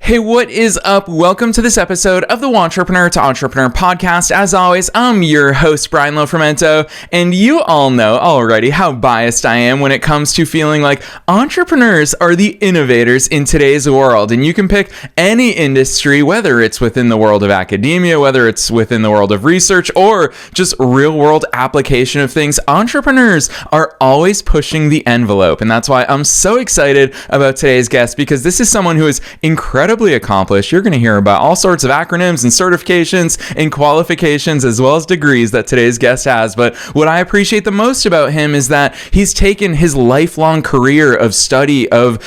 Hey, what is up? Welcome to this episode of the Entrepreneur to Entrepreneur podcast. As always, I'm your host, Brian Lofrumento, and you all know already how biased I am when it comes to feeling like entrepreneurs are the innovators in today's world. And you can pick any industry, whether it's within the world of academia, whether it's within the world of research, or just real world application of things. Entrepreneurs are always pushing the envelope. And that's why I'm so excited about today's guest, because this is someone who is incredibly accomplished. You're going to hear about all sorts of acronyms and certifications and qualifications as well as degrees that today's guest has. But what I appreciate the most about him is that he's taken his lifelong career of study, of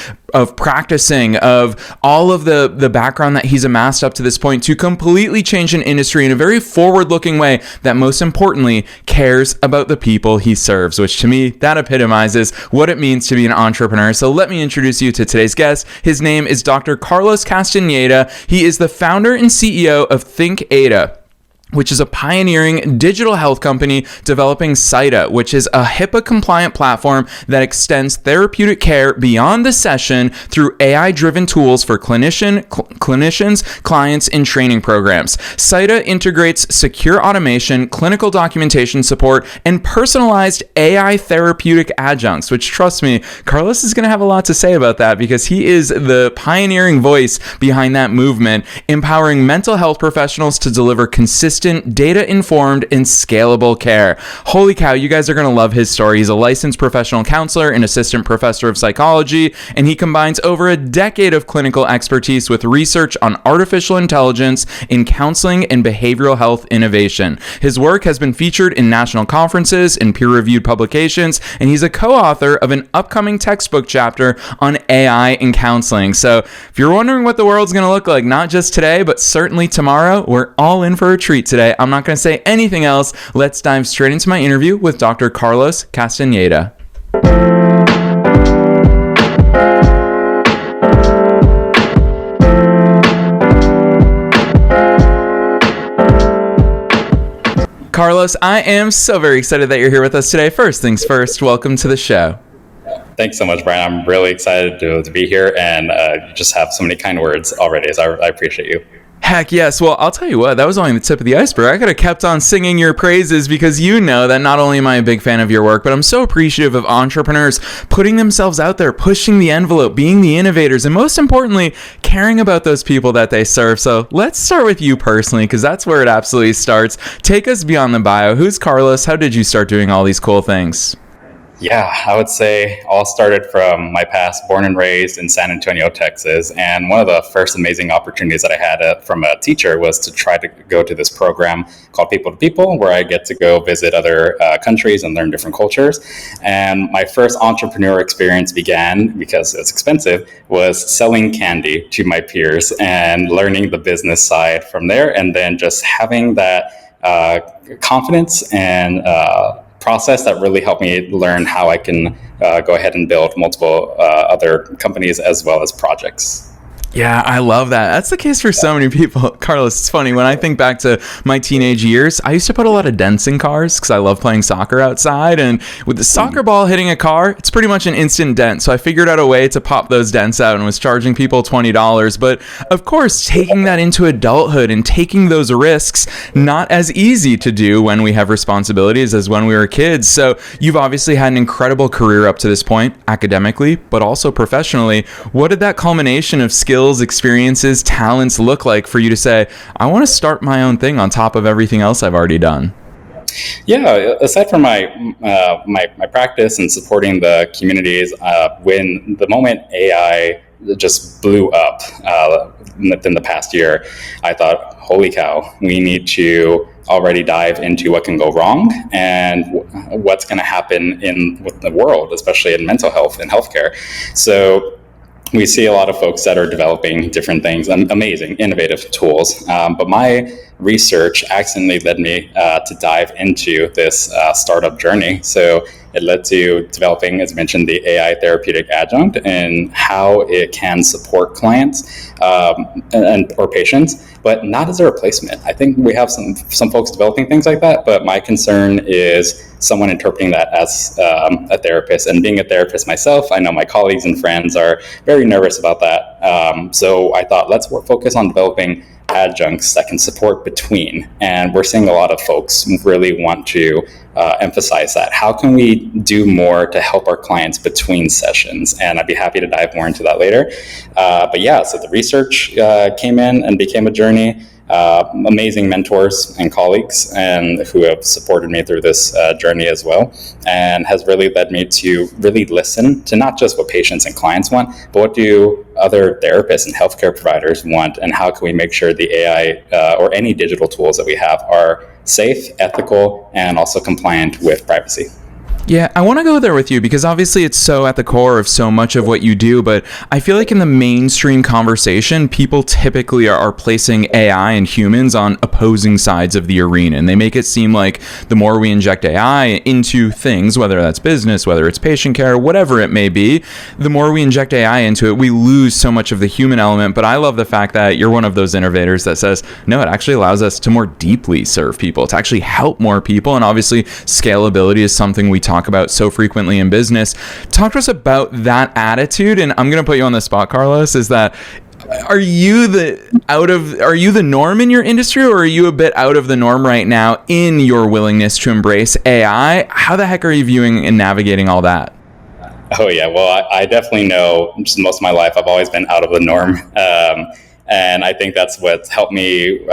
practicing, of all of the background that he's amassed up to this point to completely change an industry in a very forward-looking way that most importantly cares about the people he serves, which to me, that epitomizes what it means to be an entrepreneur. So let me introduce you to today's guest. His name is Dr. Carlos Castaneda. He is the founder and CEO of Castaneda, which is a pioneering digital health company developing CITA, which is a HIPAA-compliant platform that extends therapeutic care beyond the session through AI-driven tools for clinicians, clients, and training programs. CITA integrates secure automation, clinical documentation support, and personalized AI therapeutic adjuncts, which, trust me, Carlos is going to have a lot to say about that because he is the pioneering voice behind that movement, empowering mental health professionals to deliver consistent, data-informed, and scalable care. Holy cow, you guys are going to love his story. He's a licensed professional counselor and assistant professor of psychology, and he combines over a decade of clinical expertise with research on artificial intelligence in counseling and behavioral health innovation. His work has been featured in national conferences and peer-reviewed publications, and he's a co-author of an upcoming textbook chapter on AI in counseling. So if you're wondering what the world's going to look like, not just today, but certainly tomorrow, we're all in for a treat today. I'm not going to say anything else. Let's dive straight into my interview with Dr. Carlos Castaneda. Carlos, I am so very excited that you're here with us today. First things first, welcome to the show. Thanks so much, Brian. I'm really excited to be here, and you just have so many kind words already, so I appreciate you. Heck yes. Well, I'll tell you what, that was only the tip of the iceberg. I could have kept on singing your praises because you know that not only am I a big fan of your work, but I'm so appreciative of entrepreneurs putting themselves out there, pushing the envelope, being the innovators, and most importantly, caring about those people that they serve. So let's start with you personally, because that's where it absolutely starts. Take us beyond the bio. Who's Carlos? How did you start doing all these cool things? Yeah, I would say all started from my past, born and raised in San Antonio, Texas. And one of the first amazing opportunities that I had from a teacher was to try to go to this program called People to People, where I get to go visit other countries and learn different cultures. And my first entrepreneur experience began, because it's expensive, was selling candy to my peers and learning the business side from there. And then just having that confidence and process that really helped me learn how I can go ahead and build multiple other companies as well as projects. Yeah, I love that. That's the case for so many people. Carlos, it's funny. When I think back to my teenage years, I used to put a lot of dents in cars because I love playing soccer outside. And with the soccer ball hitting a car, it's pretty much an instant dent. So I figured out a way to pop those dents out and was charging people $20. But of course, taking that into adulthood and taking those risks, not as easy to do when we have responsibilities as when we were kids. So you've obviously had an incredible career up to this point, academically, but also professionally. What did that culmination of skills, experiences, talents look like for you to say, I want to start my own thing on top of everything else I've already done? Yeah, aside from my practice and supporting the communities, when the moment AI just blew up within the past year, I thought, holy cow, we need to already dive into what can go wrong and what's going to happen in the world, especially in mental health and healthcare. So we see a lot of folks that are developing different things, amazing, innovative tools. But my research accidentally led me to dive into this startup journey. So it led to developing, as mentioned, the AI therapeutic adjunct and how it can support clients or patients, but not as a replacement. I think we have some folks developing things like that, but my concern is someone interpreting that as a therapist. And being a therapist myself, I know my colleagues and friends are very nervous about that. So I thought, let's focus on developing adjuncts that can support between. And we're seeing a lot of folks really want to emphasize that. How can we do more to help our clients between sessions? And I'd be happy to dive more into that later. But yeah, so the research came in and became a journey. Amazing mentors and colleagues and who have supported me through this journey as well, and has really led me to really listen to not just what patients and clients want, but what do other therapists and healthcare providers want, and how can we make sure the AI or any digital tools that we have are safe, ethical, and also compliant with privacy. Yeah, I want to go there with you because obviously it's so at the core of so much of what you do, but I feel like in the mainstream conversation, people typically are placing AI and humans on opposing sides of the arena, and they make it seem like the more we inject AI into things, whether that's business, whether it's patient care, whatever it may be, the more we inject AI into it, we lose so much of the human element. But I love the fact that you're one of those innovators that says, no, it actually allows us to more deeply serve people, to actually help more people, and obviously scalability is something we talk about so frequently in business. Talk to us about that attitude, and I'm going to put you on the spot, Carlos. Is that are you the norm in your industry, or are you a bit out of the norm right now in your willingness to embrace AI? How the heck are you viewing and navigating all that? Oh yeah, well, I definitely know just most of my life I've always been out of the norm, and I think that's what's helped me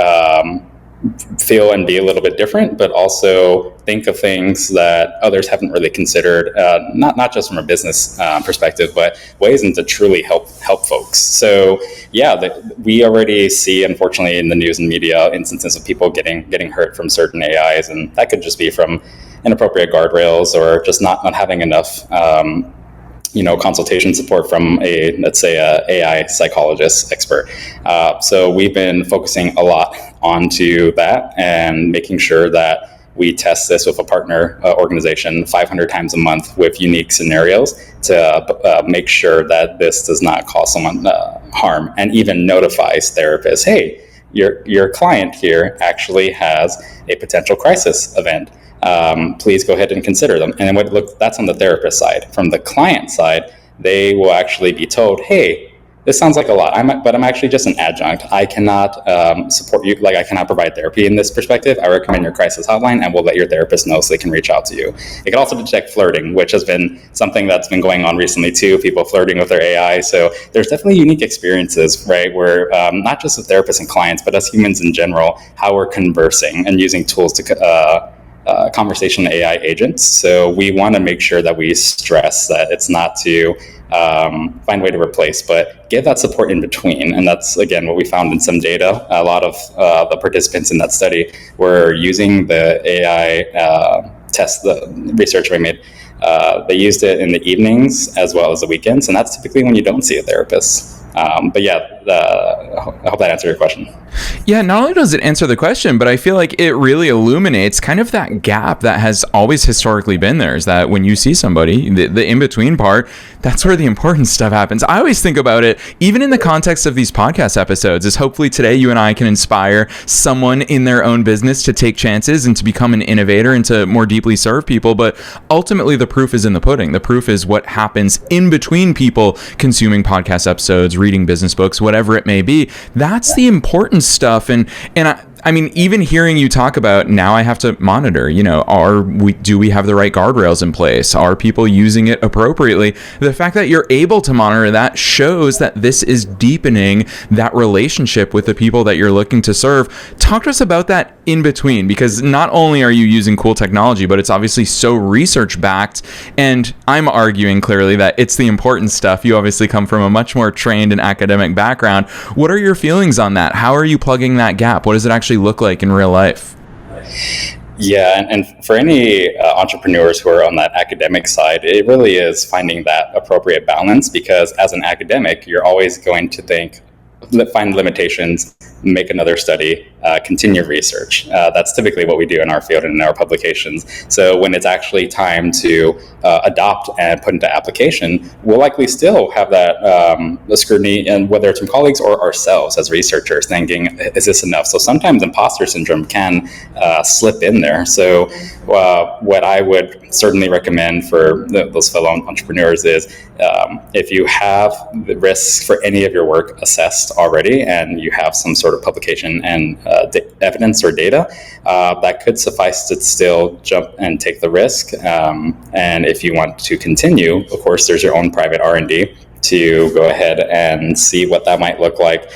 feel and be a little bit different, but also think of things that others haven't really considered, not just from a business perspective, but ways to truly help folks. So yeah, we already see, unfortunately, in the news and media, instances of people getting hurt from certain AIs, and that could just be from inappropriate guardrails or just not having enough consultation support from let's say a AI psychologist expert. So we've been focusing a lot onto that and making sure that we test this with a partner organization 500 times a month with unique scenarios to make sure that this does not cause someone harm, and even notifies therapists, hey, your client here actually has a potential crisis event. Please go ahead and consider them. And that's on the therapist side. From the client side, they will actually be told, hey, this sounds like a lot, but I'm actually just an adjunct. I cannot support you, I cannot provide therapy in this perspective. I recommend your crisis hotline, and we'll let your therapist know so they can reach out to you. It can also detect flirting, which has been something that's been going on recently too, people flirting with their AI. So there's definitely unique experiences, right, where not just with therapists and clients, but as humans in general, how we're conversing and using tools to conversation AI agents. So we want to make sure that we stress that it's not to find a way to replace, but give that support in between. And that's, again, what we found in some data. A lot of the participants in that study were using the AI test, the research we made. They used it in the evenings as well as the weekends, and that's typically when you don't see a therapist. But yeah, I hope that answered your question. Yeah, not only does it answer the question, but I feel like it really illuminates kind of that gap that has always historically been there, is that when you see somebody, the in-between part, that's where the important stuff happens. I always think about it, even in the context of these podcast episodes, is hopefully today you and I can inspire someone in their own business to take chances and to become an innovator and to more deeply serve people. But ultimately, the proof is in the pudding. The proof is what happens in between people consuming podcast episodes, reading business books, whatever it may be. That's the important stuff. And I mean, even hearing you talk about, now I have to monitor, do we have the right guardrails in place? Are people using it appropriately? The fact that you're able to monitor that shows that this is deepening that relationship with the people that you're looking to serve. Talk to us about that in between, because not only are you using cool technology, but it's obviously so research backed. And I'm arguing clearly that it's the important stuff. You obviously come from a much more trained and academic background. What are your feelings on that? How are you plugging that gap? What does it actually look like in real life? Yeah, and for any entrepreneurs who are on that academic side, it really is finding that appropriate balance, because as an academic, you're always going to think, find limitations, make another study, continue research. That's typically what we do in our field and in our publications. So when it's actually time to adopt and put into application, we'll likely still have that scrutiny, and whether it's from colleagues or ourselves as researchers, thinking, is this enough? So sometimes imposter syndrome can slip in there. So what I would certainly recommend for those fellow entrepreneurs is if you have the risks for any of your work assessed already, and you have some sort of publication and evidence or data, that could suffice to still jump and take the risk. And if you want to continue, of course, there's your own private R&D to go ahead and see what that might look like.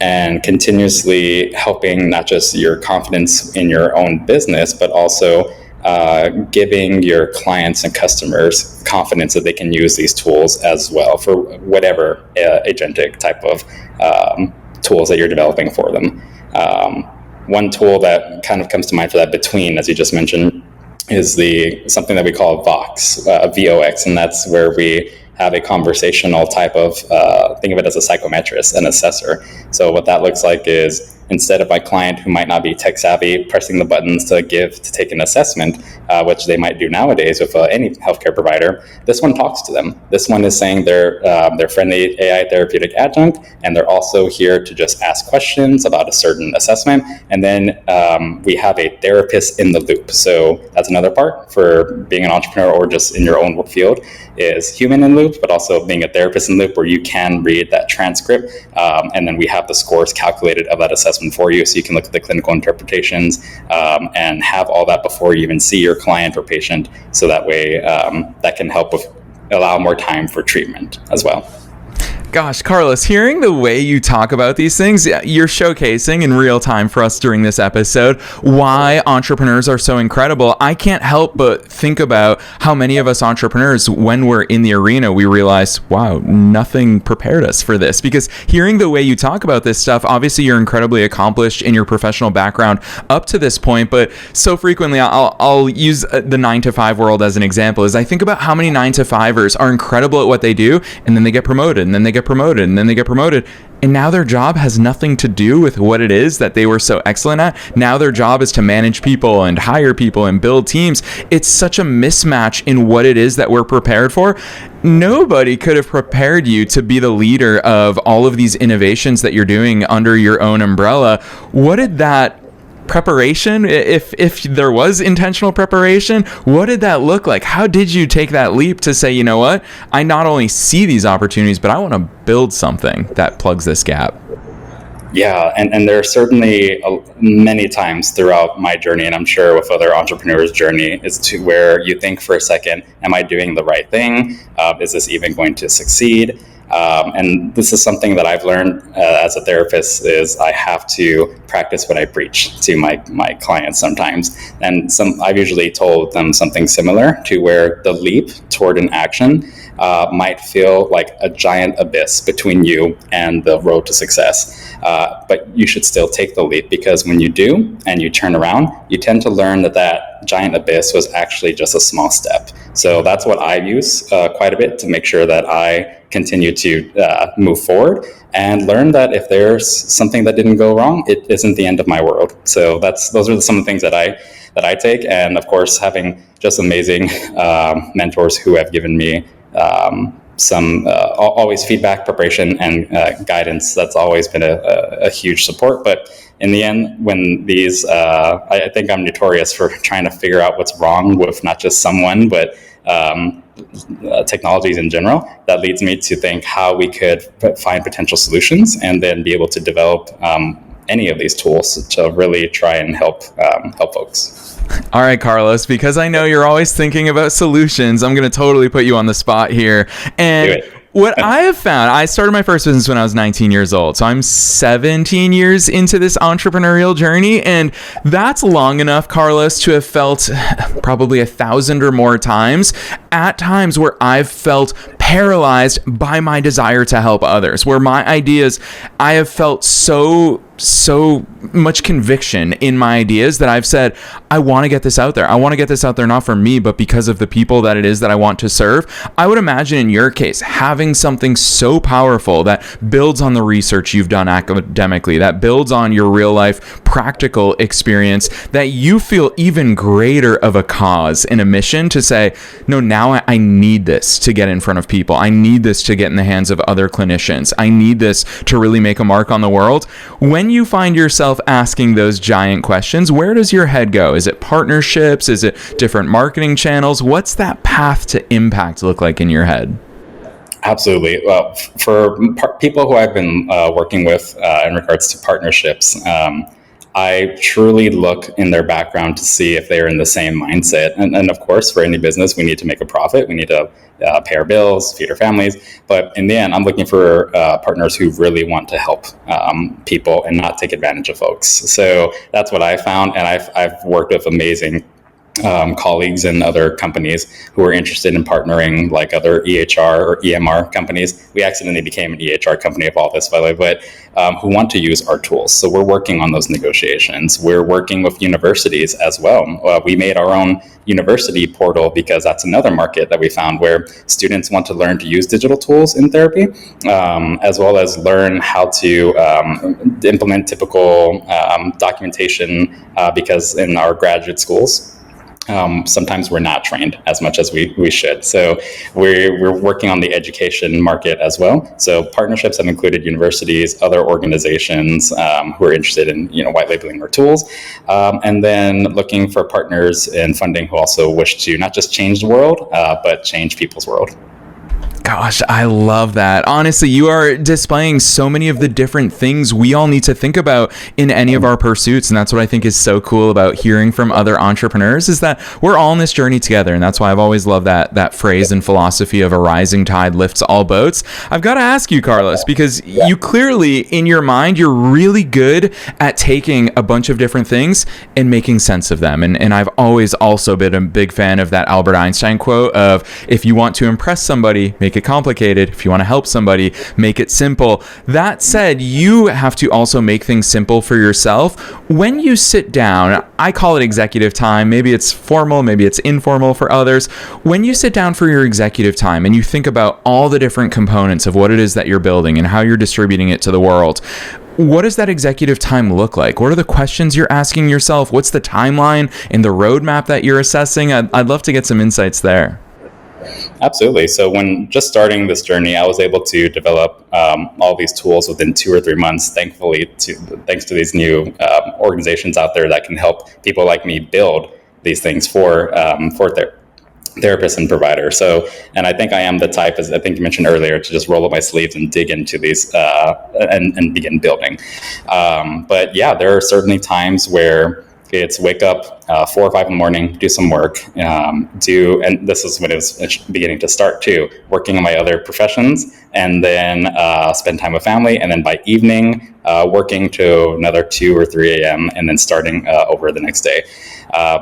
And continuously helping not just your confidence in your own business, but also giving your clients and customers confidence that they can use these tools as well for whatever agentic type of tools that you're developing for them. One tool that kind of comes to mind for that between, as you just mentioned, is something that we call Vox, VOX, and that's where we have a conversational type of, think of it as a psychometrist, an assessor. So what that looks like is, instead of my client who might not be tech savvy pressing the buttons to take an assessment, which they might do nowadays with any healthcare provider, this one talks to them. This one is saying they're friendly AI therapeutic adjunct, and they're also here to just ask questions about a certain assessment. And then we have a therapist in the loop. So that's another part for being an entrepreneur or just in your own field, is human in loop, but also being a therapist in loop, where you can read that transcript, and then we have the scores calculated of that assessment for you, so you can look at the clinical interpretations and have all that before you even see your client or patient, so that way that can help allow more time for treatment as well. Gosh, Carlos, hearing the way you talk about these things, you're showcasing in real time for us during this episode why entrepreneurs are so incredible. I can't help but think about how many of us entrepreneurs, when we're in the arena, we realize, wow, nothing prepared us for this. Because hearing the way you talk about this stuff, obviously you're incredibly accomplished in your professional background up to this point, but so frequently I'll use the 9-to-5 world as an example, is I think about how many 9-to-5ers are incredible at what they do, and then they get promoted, and then they get promoted, and then they get promoted, and now their job has nothing to do with what it is that they were so excellent at. Now their job is to manage people and hire people and build teams. It's such a mismatch in what it is that we're prepared for. Nobody could have prepared you to be the leader of all of these innovations that you're doing under your own umbrella. What did that preparation, if there was intentional preparation, what did that look like? How did you take that leap to say, you know what, I not only see these opportunities, but I want to build something that plugs this gap? Yeah, and there are certainly many times throughout my journey, and I'm sure with other entrepreneurs' journey, is to where you think for a second, am I doing the right thing? Is this even going to succeed? And this is something that I've learned as a therapist, is I have to practice what I preach to my clients sometimes. And I've usually told them something similar to where the leap toward an action might feel like a giant abyss between you and the road to success. But you should still take the leap, because when you do and you turn around, you tend to learn that giant abyss was actually just a small step. So that's what I use quite a bit to make sure that I continue to move forward and learn that if there's something that didn't go wrong, it isn't the end of my world. So those are some of the things that I take. And of course, having just amazing mentors who have given me some always feedback, preparation, and guidance. That's always been a huge support. But in the end, when these, I think I'm notorious for trying to figure out what's wrong with not just someone, but technologies in general. That leads me to think how we could find potential solutions and then be able to develop any of these tools to really try and help folks. All right, Carlos, because I know you're always thinking about solutions, I'm going to totally put you on the spot here. And what I have found, I started my first business when I was 19 years old. So I'm 17 years into this entrepreneurial journey. And that's long enough, Carlos, to have felt probably 1,000 or more times at times where I've felt paralyzed by my desire to help others, where my ideas, I have felt so much conviction in my ideas that I've said, I want to get this out there. I want to get this out there, not for me, but because of the people that it is that I want to serve. I would imagine in your case, having something so powerful that builds on the research you've done academically, that builds on your real life practical experience, that you feel even greater of a cause and a mission to say, no, now I need this to get in front of people. I need this to get in the hands of other clinicians. I need this to really make a mark on the world. When you find yourself asking those giant questions, where does your head go? Is it partnerships? Is it different marketing channels? What's that path to impact look like in your head? Absolutely. Well, for people who I've been working with in regards to partnerships, I truly look in their background to see if they're in the same mindset. And of course, for any business, we need to make a profit. We need to pay our bills, feed our families. But in the end, I'm looking for partners who really want to help people and not take advantage of folks. So that's what I found. And I've worked with amazing colleagues in other companies who are interested in partnering, like other EHR or EMR companies. We accidentally became an EHR company of all this, by the way, but who want to use our tools. So we're working on those negotiations. We're working with universities as well. We made our own university portal because that's another market that we found where students want to learn to use digital tools in therapy, as well as learn how to implement typical documentation, because in our graduate schools, sometimes we're not trained as much as we should. So we're working on the education market as well. So partnerships have included universities, other organizations who are interested in white labeling our tools, and then looking for partners in funding who also wish to not just change the world, but change people's world. Gosh, I love that. Honestly, you are displaying so many of the different things we all need to think about in any of our pursuits. And that's what I think is so cool about hearing from other entrepreneurs, is that we're all in this journey together. And that's why I've always loved that phrase and philosophy of a rising tide lifts all boats. I've got to ask you, Carlos, because you clearly, in your mind, you're really good at taking a bunch of different things and making sense of them. And I've always also been a big fan of that Albert Einstein quote of, if you want to impress somebody, make it complicated. If you want to help somebody, make it simple. That said, you have to also make things simple for yourself. When you sit down, I call it executive time. Maybe it's formal, maybe it's informal for others. When you sit down for your executive time and you think about all the different components of what it is that you're building and how you're distributing it to the world, what does that executive time look like? What are the questions you're asking yourself? What's the timeline and the roadmap that you're assessing? I'd love to get some insights there. Absolutely. So when just starting this journey, I was able to develop all these tools within 2 or 3 months, thanks to these new organizations out there that can help people like me build these things for therapists and providers. So, and I think I am the type, as I think you mentioned earlier, to just roll up my sleeves and dig into these and begin building. But yeah, there are certainly times where it's wake up 4 or 5 in the morning, do some work, and this is when it was beginning to start too, working on my other professions, and then spend time with family, and then by evening, working to another 2 or 3 a.m., and then starting over the next day.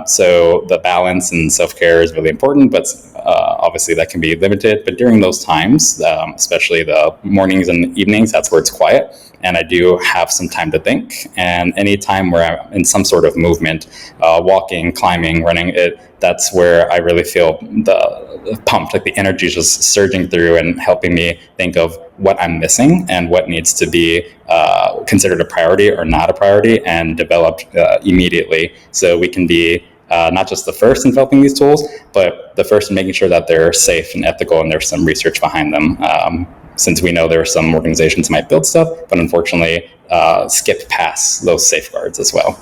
So the balance and self-care is really important, but obviously that can be limited. But during those times, especially the mornings and evenings, that's where it's quiet. And I do have some time to think. And any time where I'm in some sort of movement, walking, climbing, running, that's where I really feel the pumped, like the energy is just surging through and helping me think of what I'm missing and what needs to be considered a priority or not a priority, and developed immediately, so we can be not just the first in developing these tools, but the first in making sure that they're safe and ethical and there's some research behind them. Since we know there are some organizations that might build stuff, but unfortunately skip past those safeguards as well.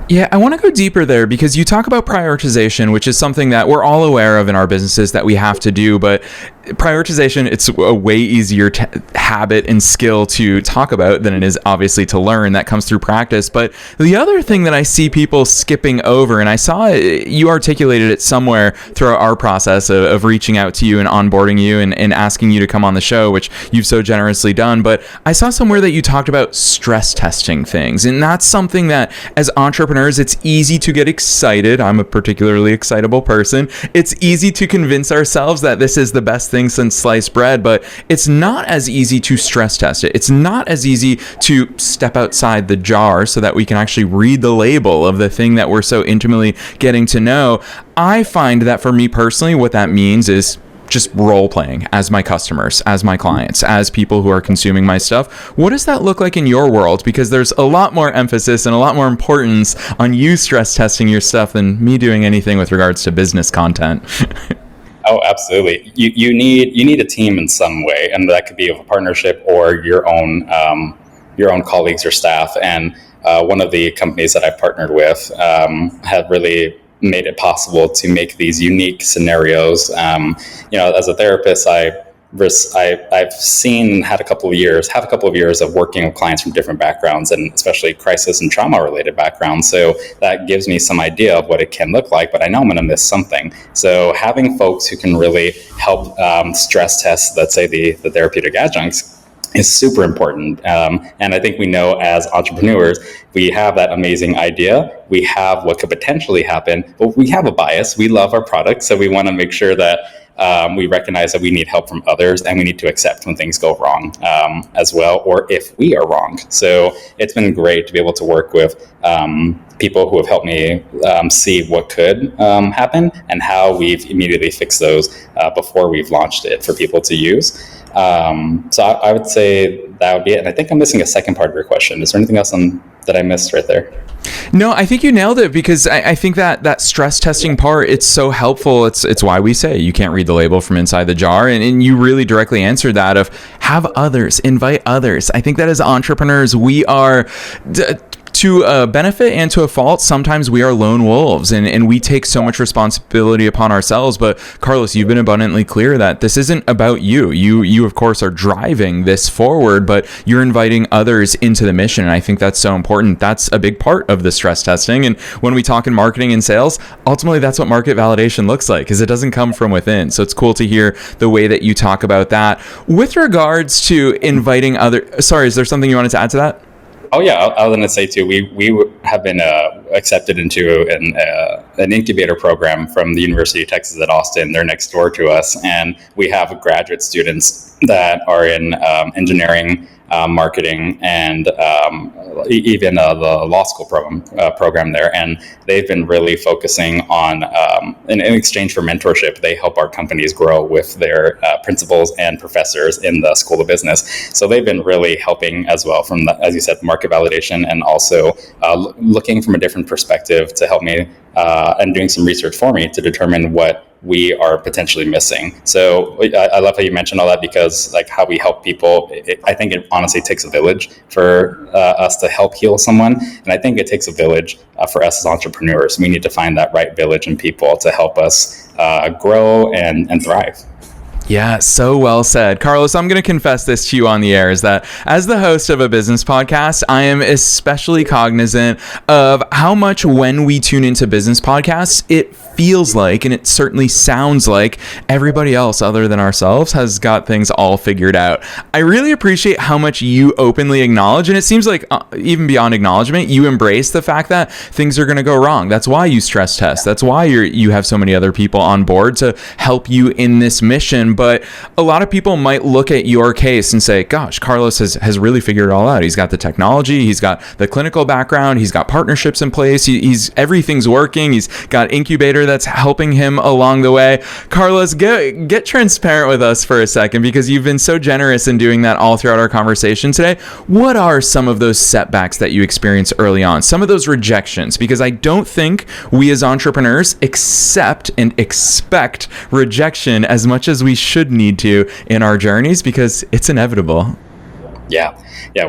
Yeah, I want to go deeper there, because you talk about prioritization, which is something that we're all aware of in our businesses that we have to do. But prioritization, it's a way easier habit and skill to talk about than it is obviously to learn. That comes through practice. But the other thing that I see people skipping over, and I saw you articulated it somewhere throughout our process of reaching out to you and onboarding you and asking you to come on the show, which you've so generously done. But I saw somewhere that you talked about stress testing things. And that's something that, as entrepreneurs, it's easy to get excited. I'm a particularly excitable person. It's easy to convince ourselves that this is the best thing since sliced bread, but it's not as easy to stress test it. It's not as easy to step outside the jar so that we can actually read the label of the thing that we're so intimately getting to know. I find that for me personally, what that means is just role playing as my customers, as my clients, as people who are consuming my stuff. What does that look like in your world? Because there's a lot more emphasis and a lot more importance on you stress testing your stuff than me doing anything with regards to business content. Oh, absolutely. You need a team in some way, and that could be a partnership or your own colleagues or staff. And one of the companies that I've partnered with have really made it possible to make these unique scenarios. As a therapist, I've seen and have a couple of years of working with clients from different backgrounds, and especially crisis and trauma related backgrounds. So that gives me some idea of what it can look like, but I know I'm going to miss something. So having folks who can really help stress test, let's say the therapeutic adjuncts, is super important. And I think we know as entrepreneurs, we have that amazing idea. We have what could potentially happen, but we have a bias. We love our product, so we want to make sure that we recognize that we need help from others, and we need to accept when things go wrong as well, or if we are wrong. So it's been great to be able to work with people who have helped me see what could happen and how we've immediately fixed those before we've launched it for people to use. So I would say that would be it. And I think I'm missing a second part of your question. Is there anything else that I missed right there? No, I think you nailed it, because I think that stress testing part, it's so helpful. It's why we say you can't read the label from inside the jar. And you really directly answered that of have others, invite others. I think that as entrepreneurs, we are... to a benefit and to a fault, sometimes we are lone wolves and we take so much responsibility upon ourselves. But Carlos, you've been abundantly clear that this isn't about you. You of course are driving this forward, but you're inviting others into the mission. And I think that's so important. That's a big part of the stress testing. And when we talk in marketing and sales, ultimately that's what market validation looks like, is it doesn't come from within. So it's cool to hear the way that you talk about that. With regards to inviting sorry, is there something you wanted to add to that? Oh yeah, I was going to say too, we have been accepted into an incubator program from the University of Texas at Austin. They're next door to us, and we have graduate students that are in engineering, marketing, and even the law school program there. And they've been really focusing on, in exchange for mentorship, they help our companies grow with their principals and professors in the School of Business. So they've been really helping as well from, as you said, market validation, and also looking from a different perspective to help me and doing some research for me to determine what we are potentially missing. So I love how you mentioned all that, because like how we help people, I think it honestly takes a village for us to help heal someone. And I think it takes a village for us as entrepreneurs. We need to find that right village in people to help us grow and thrive. Yeah, so well said. Carlos, I'm going to confess this to you on the air, is that as the host of a business podcast, I am especially cognizant of how much when we tune into business podcasts, it feels like, and it certainly sounds like, everybody else other than ourselves has got things all figured out. I really appreciate how much you openly acknowledge, and it seems like even beyond acknowledgement, you embrace the fact that things are going to go wrong. That's why you stress test. That's why you have so many other people on board to help you in this mission. But a lot of people might look at your case and say, gosh, Carlos has really figured it all out. He's got the technology, he's got the clinical background, he's got partnerships in place, he's everything's working, he's got incubator that's helping him along the way. Carlos, get transparent with us for a second, because you've been so generous in doing that all throughout our conversation today. What are some of those setbacks that you experienced early on? Some of those rejections? Because I don't think we as entrepreneurs accept and expect rejection as much as we should need to in our journeys, because it's inevitable. Yeah,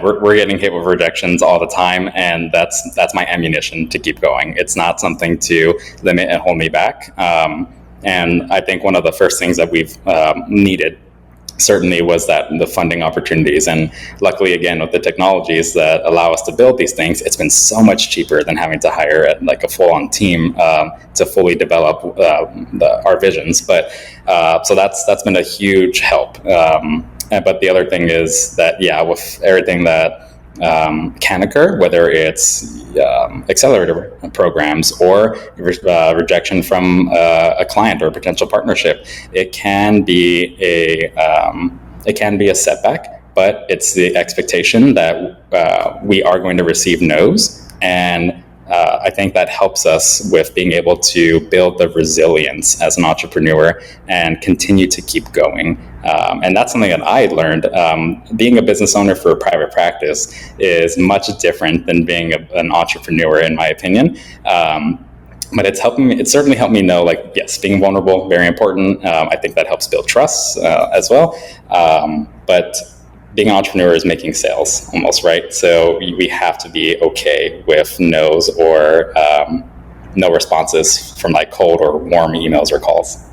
we're getting hit with rejections all the time, and that's my ammunition to keep going. It's not something to limit and hold me back. And I think one of the first things that we've needed certainly was that the funding opportunities. And luckily, again, with the technologies that allow us to build these things, it's been so much cheaper than having to hire like a full-on team to fully develop our visions. But so that's been a huge help. But the other thing is that, with everything that can occur, whether it's accelerator programs or rejection from a client or a potential partnership. It can be a setback, but it's the expectation that we are going to receive no's, and I think that helps us with being able to build the resilience as an entrepreneur and continue to keep going. And that's something that I learned. Being a business owner for a private practice is much different than being an entrepreneur, in my opinion. But it's certainly helped me know, like, yes, being vulnerable, very important. I think that helps build trust as well. But being an entrepreneur is making sales almost, right? So we have to be okay with no's or no responses from like cold or warm emails or calls.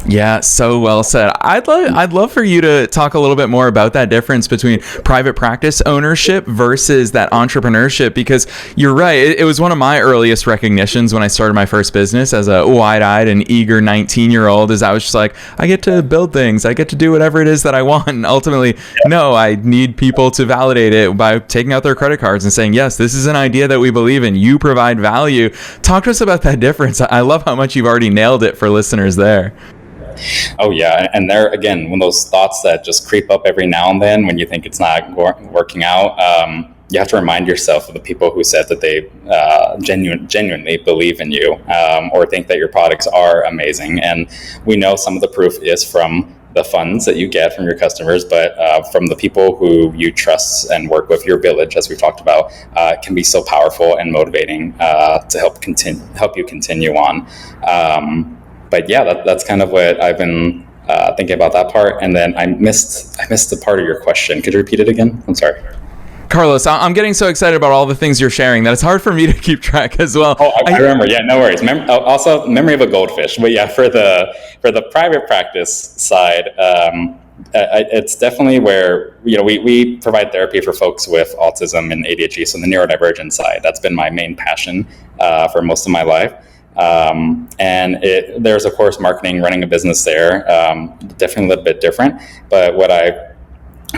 Yeah, so well said. I'd love for you to talk a little bit more about that difference between private practice ownership versus that entrepreneurship, because you're right. It was one of my earliest recognitions when I started my first business as a wide-eyed and eager 19-year-old, is I was just like, I get to build things. I get to do whatever it is that I want. And ultimately, no, I need people to validate it by taking out their credit cards and saying, yes, this is an idea that we believe in. You provide value. Talk to us about that difference. I love how much you've already nailed it for listeners there. Oh yeah, and there again, when those thoughts that just creep up every now and then when you think it's not working out, you have to remind yourself of the people who said that they genuinely believe in you, or think that your products are amazing. And we know some of the proof is from the funds that you get from your customers, but from the people who you trust and work with, your village, as we've talked about, can be so powerful and motivating to help you continue on. But yeah, that's kind of what I've been thinking about that part. And then I missed the part of your question. Could you repeat it again? I'm sorry. Carlos, I'm getting so excited about all the things you're sharing that it's hard for me to keep track as well. Oh, I remember. Yeah, no worries. Also, memory of a goldfish. But yeah, for the private practice side, it's definitely where, we provide therapy for folks with autism and ADHD, so the neurodivergent side. That's been my main passion for most of my life. And there's of course marketing, running a business there, definitely a little bit different. But what I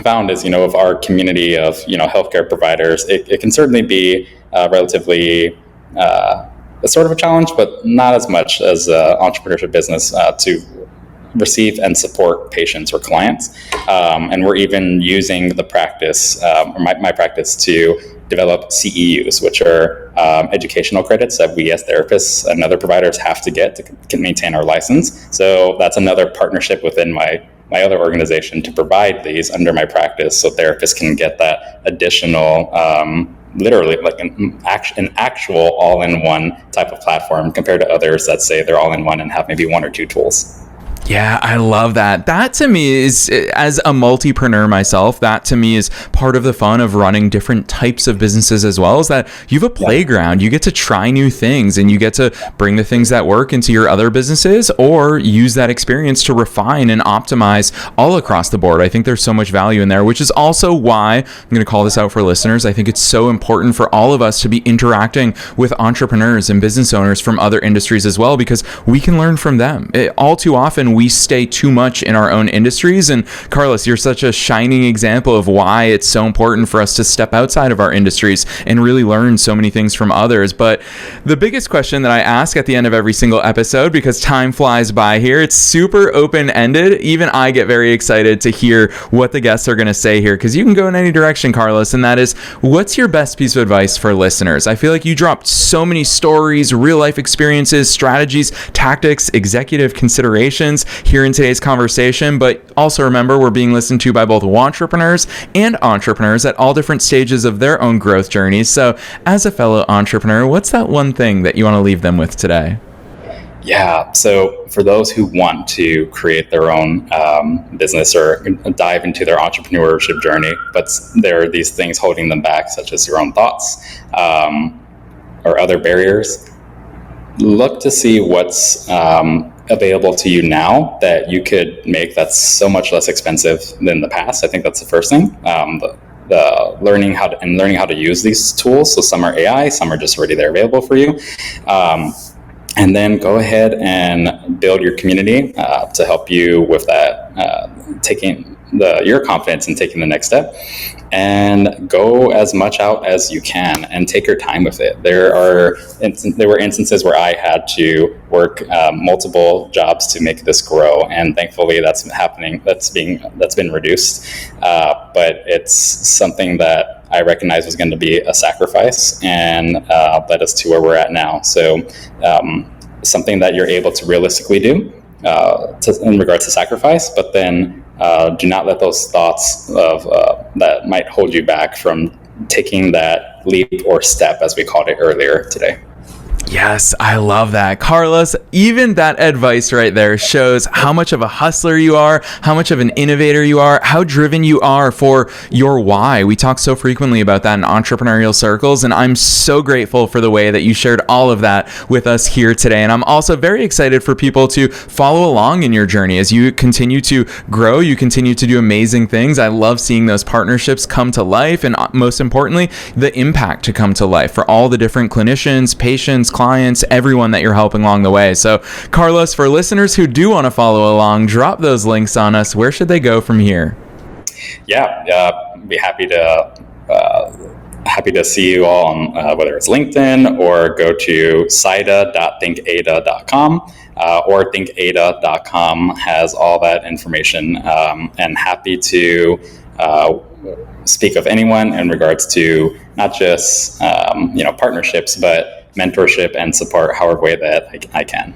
found is, of our community of, healthcare providers, it can certainly be relatively a sort of a challenge, but not as much as entrepreneurship business to receive and support patients or clients. And we're even using the practice, or my practice, to develop CEUs, which are educational credits that we as therapists and other providers have to get to maintain our license. So that's another partnership within my other organization to provide these under my practice, so therapists can get that additional, literally like an actual all-in-one type of platform compared to others that say they're all-in-one and have maybe one or two tools. Yeah, I love that. That to me is, as a multipreneur myself, that to me is part of the fun of running different types of businesses as well, is that you have a playground. You get to try new things and you get to bring the things that work into your other businesses, or use that experience to refine and optimize all across the board. I think there's so much value in there, which is also why I'm going to call this out for listeners. I think it's so important for all of us to be interacting with entrepreneurs and business owners from other industries as well, because we can learn from them. All too often, we stay too much in our own industries. And Carlos, you're such a shining example of why it's so important for us to step outside of our industries and really learn so many things from others. But the biggest question that I ask at the end of every single episode, because time flies by here, it's super open-ended. Even I get very excited to hear what the guests are going to say here, because you can go in any direction, Carlos. And that is, what's your best piece of advice for listeners? I feel like you dropped so many stories, real life experiences, strategies, tactics, executive considerations here in today's conversation. But also remember, we're being listened to by both entrepreneurs and entrepreneurs at all different stages of their own growth journeys. So as a fellow entrepreneur, what's that one thing that you want to leave them with today? Yeah, so for those who want to create their own business or dive into their entrepreneurship journey, but there are these things holding them back, such as your own thoughts or other barriers, look to see what's available to you now that you could make that's so much less expensive than the past. I think that's the first thing. The learning how to use these tools. So some are AI, some are just already there available for you. And then go ahead and build your community to help you with that, your confidence in taking the next step, and go as much out as you can and take your time with it. There were instances where I had to work multiple jobs to make this grow, and thankfully that's happening. That's been reduced, but it's something that I recognized was going to be a sacrifice, and led us to where we're at now. So something that you're able to realistically do in regards to sacrifice, but then do not let those thoughts of that might hold you back from taking that leap or step, as we called it earlier today. Yes, I love that. Carlos, even that advice right there shows how much of a hustler you are, how much of an innovator you are, how driven you are for your why. We talk so frequently about that in entrepreneurial circles, and I'm so grateful for the way that you shared all of that with us here today. And I'm also very excited for people to follow along in your journey as you continue to grow, you continue to do amazing things. I love seeing those partnerships come to life, and most importantly, the impact to come to life for all the different clinicians, patients, clients, everyone that you're helping along the way. So, Carlos, for listeners who do want to follow along, drop those links on us. Where should they go from here? Yeah, be happy to see you all on whether it's LinkedIn, or go to sida.thinkada.com, or thinkada.com has all that information, and happy to speak of anyone in regards to not just partnerships, but mentorship and support however way that I can.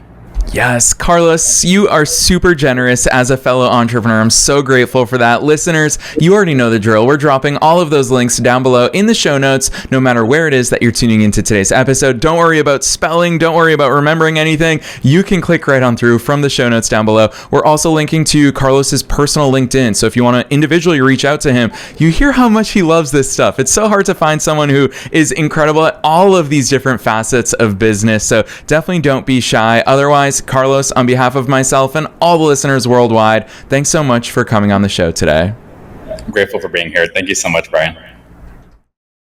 Yes, Carlos, you are super generous as a fellow entrepreneur. I'm so grateful for that. Listeners, you already know the drill. We're dropping all of those links down below in the show notes, no matter where it is that you're tuning into today's episode. Don't worry about spelling. Don't worry about remembering anything. You can click right on through from the show notes down below. We're also linking to Carlos's personal LinkedIn. So if you want to individually reach out to him, you hear how much he loves this stuff. It's so hard to find someone who is incredible at all of these different facets of business. So definitely don't be shy. Otherwise, Carlos, on behalf of myself and all the listeners worldwide, thanks so much for coming on the show today. I'm grateful for being here. Thank you so much, Brian.